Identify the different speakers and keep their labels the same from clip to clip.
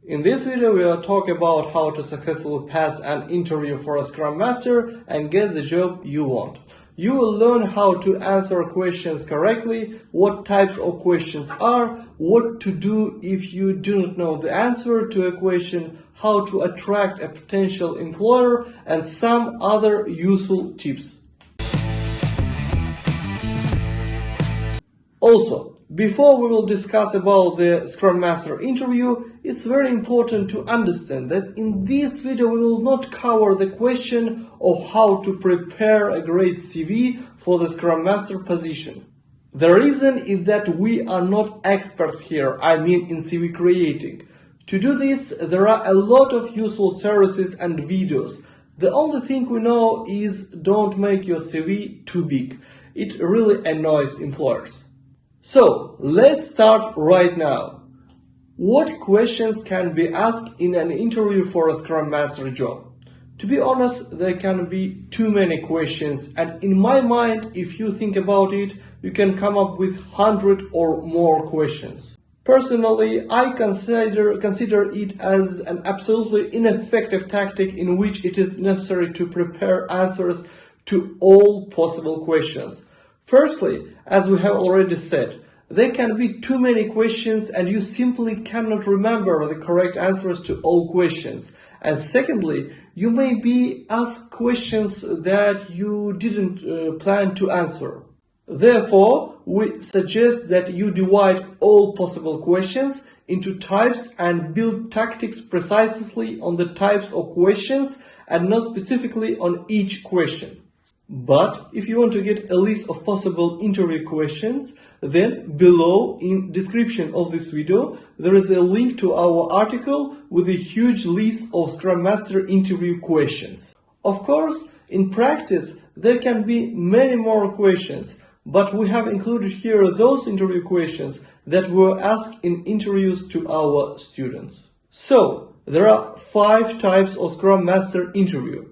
Speaker 1: In this video, we will talk about how to successfully pass an interview for a Scrum Master and get the job you want. You will learn how to answer questions correctly, what types of questions are, what to do if you do not know the answer to a question, how to attract a potential employer, and some other useful tips. Also, before we will discuss about the Scrum Master interview, it's very important to understand that in this video we will not cover the question of how to prepare a great CV for the Scrum Master position. The reason is that we are not experts here, I mean in CV creating. To do this, there are a lot of useful services and videos. The only thing we know is don't make your CV too big. It really annoys employers. So, let's start right now. What questions can be asked in an interview for a Scrum Master job? To be honest, there can be too many questions, and in my mind, if you think about it, you can come up with 100 or more questions. Personally, I consider it as an absolutely ineffective tactic in which it is necessary to prepare answers to all possible questions. Firstly, as we have already said, there can be too many questions and you simply cannot remember the correct answers to all questions. And secondly, you may be asked questions that you didn't plan to answer. Therefore, we suggest that you divide all possible questions into types and build tactics precisely on the types of questions and not specifically on each question. But if you want to get a list of possible interview questions, then below in description of this video there is a link to our article with a huge list of Scrum Master interview questions. Of course, in practice there can be many more questions, but we have included here those interview questions that were asked in interviews to our students. So, there are 5 types of Scrum Master interview.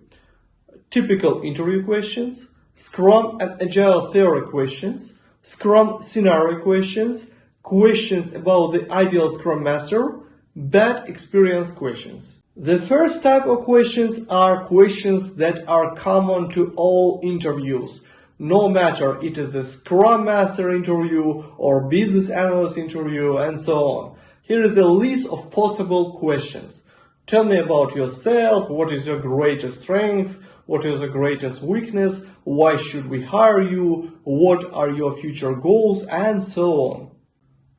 Speaker 1: Typical interview questions, Scrum and Agile theory questions, Scrum scenario questions, questions about the ideal Scrum Master, bad experience questions. The first type of questions are questions that are common to all interviews. No matter it is a Scrum Master interview or business analyst interview and so on. Here is a list of possible questions. Tell me about yourself, what is your greatest strength, what is your greatest weakness, why should we hire you, what are your future goals, and so on.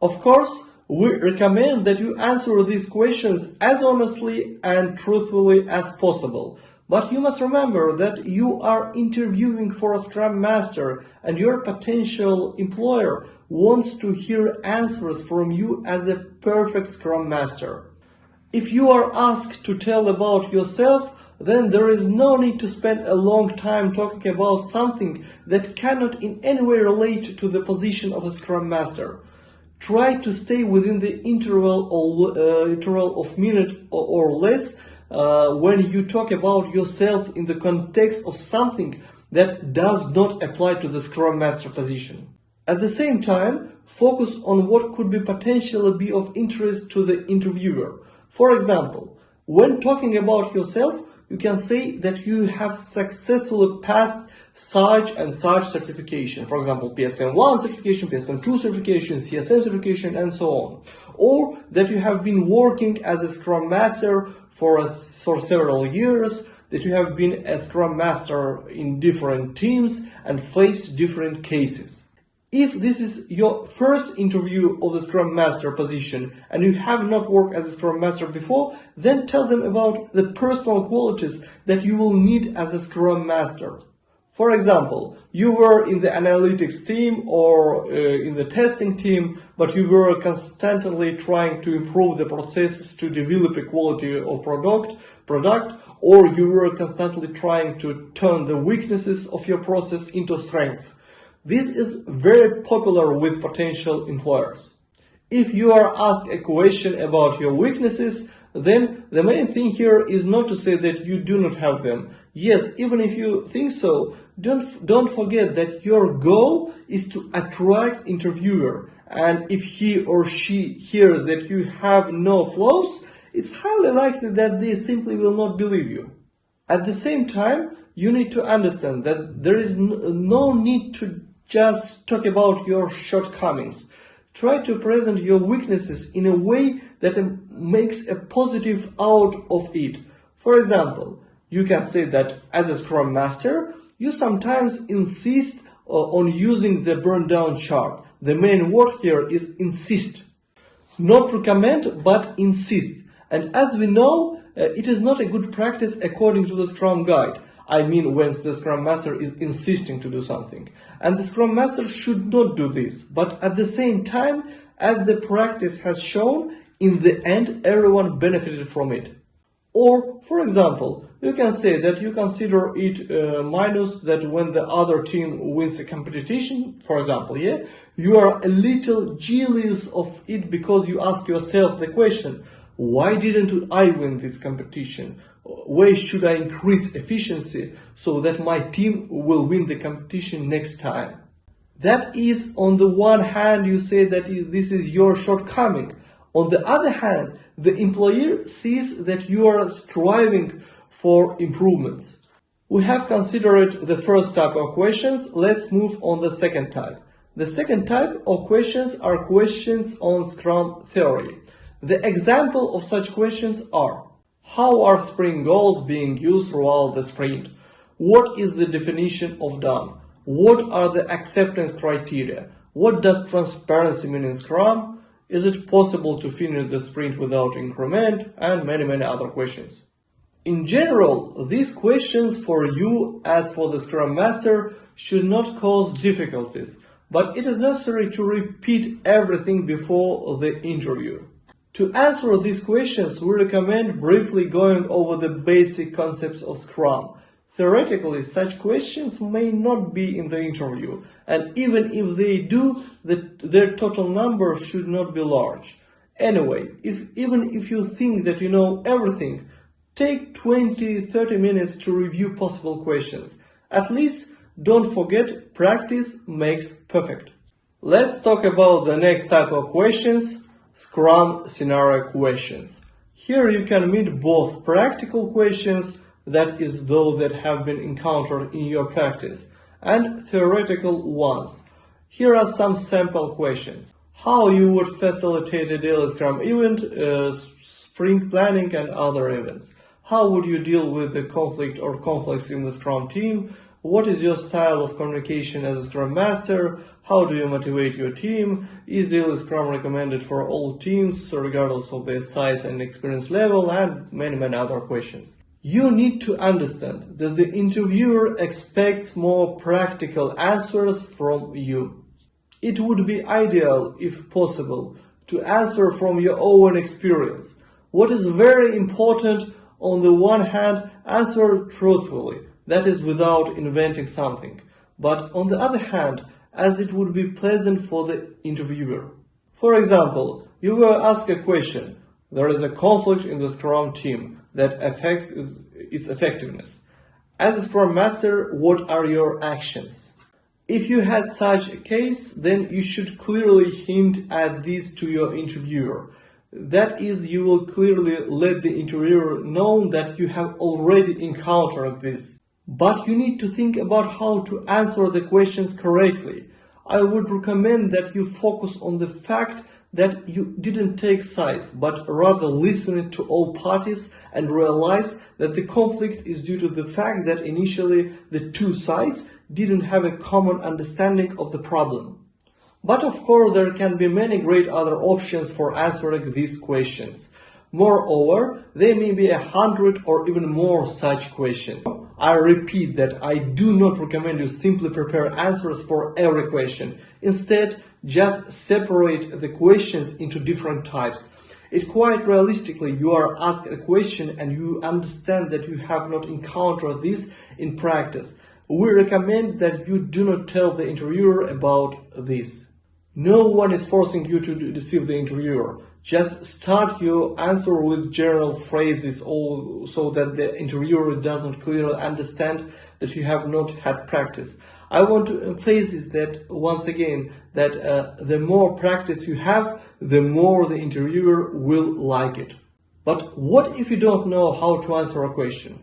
Speaker 1: Of course, we recommend that you answer these questions as honestly and truthfully as possible. But you must remember that you are interviewing for a Scrum Master and your potential employer wants to hear answers from you as a perfect Scrum Master. If you are asked to tell about yourself, then there is no need to spend a long time talking about something that cannot in any way relate to the position of a Scrum Master. Try to stay within the interval of minute or less when you talk about yourself in the context of something that does not apply to the Scrum Master position. At the same time, focus on what could potentially be of interest to the interviewer. For example, when talking about yourself, you can say that you have successfully passed such and such certification. For example, PSM1 certification, PSM2 certification, CSM certification, and so on. Or that you have been working as a Scrum Master for several years, that you have been a Scrum Master in different teams and faced different cases. If this is your first interview of the Scrum Master position and you have not worked as a Scrum Master before, then tell them about the personal qualities that you will need as a Scrum Master. For example, you were in the analytics team or in the testing team, but you were constantly trying to improve the processes to develop a quality of product, or you were constantly trying to turn the weaknesses of your process into strength. This is very popular with potential employers. If you are asked a question about your weaknesses, then the main thing here is not to say that you do not have them. Yes, even if you think so, don't forget that your goal is to attract interviewer, and if he or she hears that you have no flaws, it's highly likely that they simply will not believe you. At the same time, you need to understand that there is no need to just talk about your shortcomings. Try to present your weaknesses in a way that makes a positive out of it. For example, you can say that as a Scrum Master, you sometimes insist on using the burn down chart. The main word here is insist. Not recommend, but insist. And as we know, it is not a good practice according to the Scrum Guide. I mean, when the Scrum Master is insisting to do something. And the Scrum Master should not do this. But at the same time, as the practice has shown, in the end, everyone benefited from it. Or, for example, you can say that you consider it minus that when the other team wins a competition, for example, you are a little jealous of it because you ask yourself the question, why didn't I win this competition? Where should I increase efficiency so that my team will win the competition next time? That is, on the one hand, you say that this is your shortcoming. On the other hand, the employer sees that you are striving for improvements. We have considered the first type of questions. Let's move on the second type. The second type of questions are questions on Scrum theory. The example of such questions are: how are sprint goals being used throughout the sprint? What is the definition of done? What are the acceptance criteria? What does transparency mean in Scrum? Is it possible to finish the sprint without increment? And many other questions. In general, these questions for you as for the Scrum Master should not cause difficulties, but it is necessary to repeat everything before the interview. To answer these questions, we recommend briefly going over the basic concepts of Scrum. Theoretically, such questions may not be in the interview, and even if they do, their total number should not be large. Anyway, even if you think that you know everything, take 20-30 minutes to review possible questions. At least don't forget, practice makes perfect. Let's talk about the next type of questions, Scrum scenario questions. Here you can meet both practical questions, that is those that have been encountered in your practice, and theoretical ones. Here are some sample questions. How you would facilitate a daily Scrum event, sprint planning and other events. How would you deal with the conflict or conflicts in the Scrum team? What is your style of communication as a Scrum Master? How do you motivate your team? Is daily Scrum recommended for all teams, regardless of their size and experience level? And many other questions. You need to understand that the interviewer expects more practical answers from you. It would be ideal, if possible, to answer from your own experience. What is very important, on the one hand, answer truthfully, that is without inventing something, but on the other hand, as it would be pleasant for the interviewer. For example, you will ask a question. There is a conflict in the Scrum team that affects its effectiveness. As a Scrum Master, what are your actions? If you had such a case, then you should clearly hint at this to your interviewer. That is, you will clearly let the interviewer know that you have already encountered this. But you need to think about how to answer the questions correctly. I would recommend that you focus on the fact that you didn't take sides, but rather listen to all parties and realize that the conflict is due to the fact that initially the two sides didn't have a common understanding of the problem. But of course, there can be many great other options for answering these questions. Moreover, there may be 100 or even more such questions. I repeat that I do not recommend you simply prepare answers for every question. Instead, just separate the questions into different types. It quite realistically, you are asked a question and you understand that you have not encountered this in practice. We recommend that you do not tell the interviewer about this. No one is forcing you to deceive the interviewer. Just start your answer with general phrases so that the interviewer does not clearly understand that you have not had practice. I want to emphasize that once again, that the more practice you have, the more the interviewer will like it. But what if you don't know how to answer a question?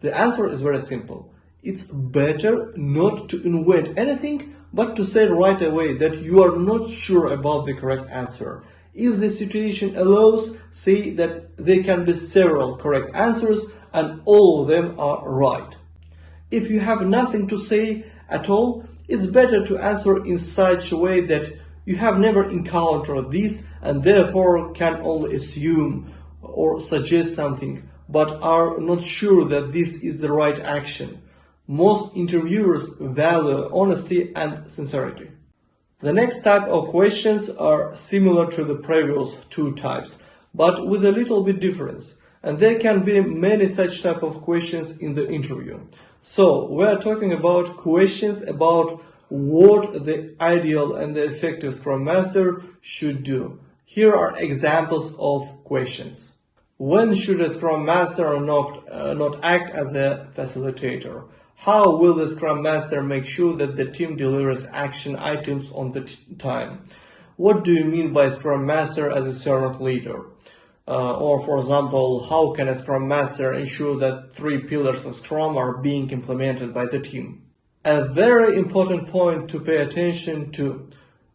Speaker 1: The answer is very simple. It's better not to invent anything, but to say right away that you are not sure about the correct answer. If the situation allows, say that there can be several correct answers and all of them are right. If you have nothing to say at all, it's better to answer in such a way that you have never encountered this and therefore can only assume or suggest something, but are not sure that this is the right action. Most interviewers value honesty and sincerity. The next type of questions are similar to the previous two types, but with a little bit difference. And there can be many such type of questions in the interview. So we are talking about questions about what the ideal and the effective Scrum Master should do. Here are examples of questions. When should a Scrum Master not act as a facilitator? How will the Scrum Master make sure that the team delivers action items on the time? What do you mean by Scrum Master as a servant leader? Or for example, how can a Scrum Master ensure that 3 pillars of Scrum are being implemented by the team? A very important point to pay attention to.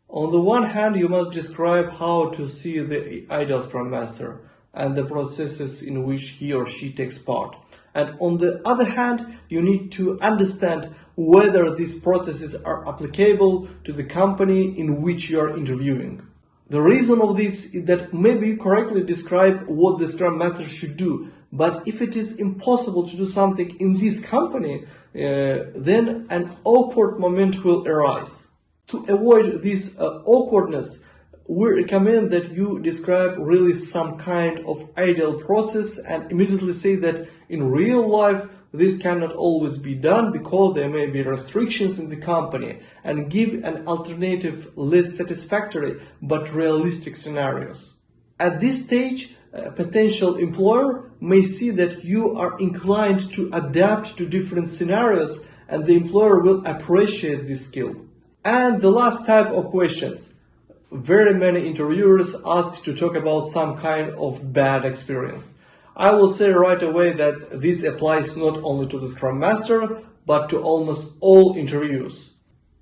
Speaker 1: On the one hand, you must describe how to see the ideal Scrum Master and the processes in which he or she takes part. And on the other hand, you need to understand whether these processes are applicable to the company in which you are interviewing. The reason of this is that maybe you correctly describe what the Scrum Master should do, but if it is impossible to do something in this company, then an awkward moment will arise. To avoid this awkwardness, we recommend that you describe really some kind of ideal process and immediately say that in real life this cannot always be done because there may be restrictions in the company, and give an alternative less satisfactory but realistic scenarios. At this stage, a potential employer may see that you are inclined to adapt to different scenarios, and the employer will appreciate this skill. And the last type of questions. Very many interviewers ask to talk about some kind of bad experience. I will say right away that this applies not only to the Scrum Master, but to almost all interviews.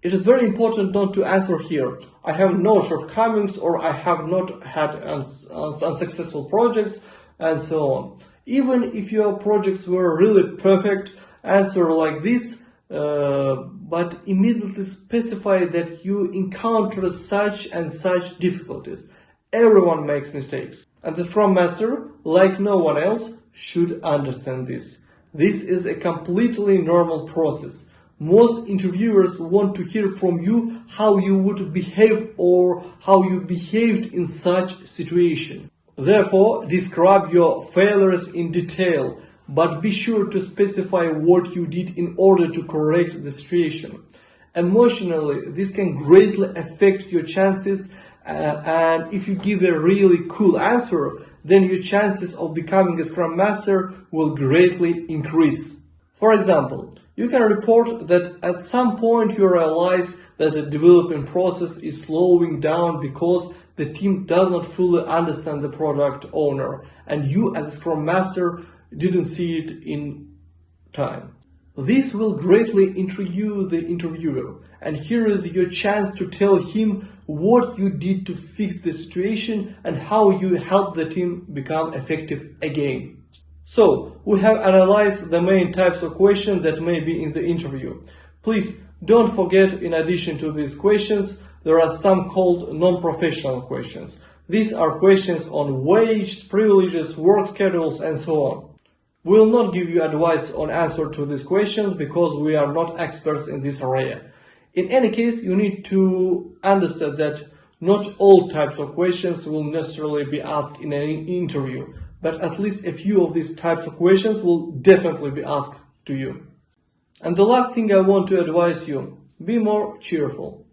Speaker 1: It is very important not to answer here, I have no shortcomings, or I have not had unsuccessful projects, and so on. Even if your projects were really perfect, answer like this, but immediately specify that you encounter such and such difficulties. Everyone makes mistakes, and the Scrum Master, like no one else, should understand this. This is a completely normal process. Most interviewers want to hear from you how you would behave or how you behaved in such situation. Therefore, describe your failures in detail, but be sure to specify what you did in order to correct the situation. Emotionally, this can greatly affect your chances, and if you give a really cool answer, then your chances of becoming a Scrum Master will greatly increase. For example, you can report that at some point you realize that the development process is slowing down because the team does not fully understand the product owner, and you as a Scrum Master didn't see it in time. This will greatly intrigue the interviewer, and here is your chance to tell him what you did to fix the situation and how you helped the team become effective again. So, we have analyzed the main types of questions that may be in the interview. Please don't forget, in addition to these questions, there are some called non-professional questions. These are questions on wages, privileges, work schedules, and so on. We will not give you advice on answer to these questions because we are not experts in this area. In any case, you need to understand that not all types of questions will necessarily be asked in an interview, but at least a few of these types of questions will definitely be asked to you. And the last thing I want to advise you, be more cheerful.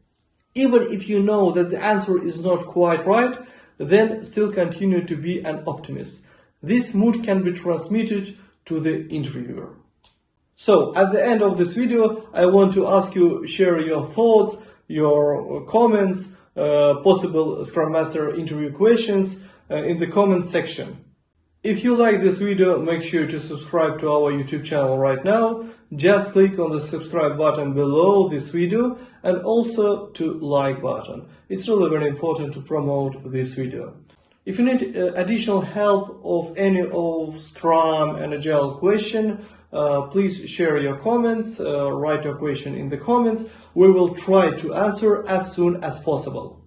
Speaker 1: Even if you know that the answer is not quite right, then still continue to be an optimist. This mood can be transmitted to the interviewer. So, at the end of this video, I want to ask you share your thoughts, your comments, possible Scrum Master interview questions in the comment section. If you like this video, make sure to subscribe to our YouTube channel right now. Just click on the subscribe button below this video and also to like button. It's really very important to promote this video. If you need additional help of any of Scrum and Agile question, please share your comments, write your question in the comments. We will try to answer as soon as possible.